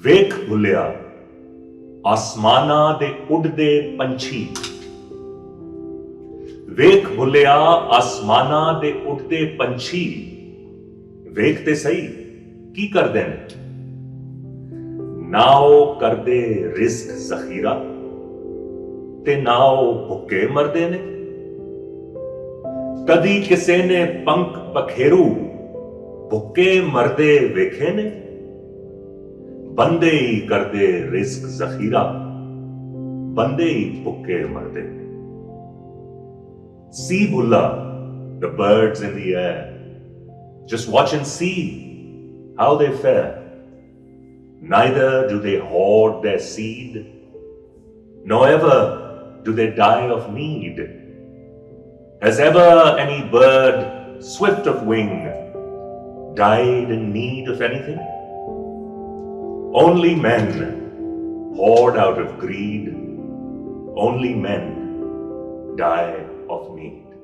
ਵੇਖ ਭੁੱਲਿਆ ਆਸਮਾਨਾਂ ਦੇ ਉੱਡਦੇ ਪੰਛੀ। ਵੇਖ ਭੁੱਲਿਆ ਆਸਮਾਨਾਂ ਦੇ ਉੱਡਦੇ ਪੰਛੀ। ਵੇਖ ਤੇ ਸਹੀ ਕੀ ਕਰਦੇ ਨੇ। ਨਾ ਉਹ ਕਰਦੇ ਰਿਜ਼ਕ ਜ਼ਖੀਰਾ ਤੇ ਨਾ ਉਹ ਭੁੱਖੇ ਮਰਦੇ ਨੇ। ਕਦੀ ਕਿਸੇ ਨੇ ਪੰਖ ਪਖੇਰੂ ਭੁੱਖੇ ਮਰਦੇ ਵੇਖੇ ਨੇ। ਬੰਦੇ ਹੀ ਕਰਦੇ ਰਿਜ਼ਕ ਜ਼ਖੀਰਾ, ਬੰਦੇ ਹੀ ਭੁੱਖੇ ਮਰਦੇ ਨੇ। See Bulla, the birds in the air. Just watch and see how they fare. Neither do they hoard their seed, nor ever do they die of need. Has ever any bird, swift of wing, died in need of anything? Only men hoard out of greed. Only men die of need.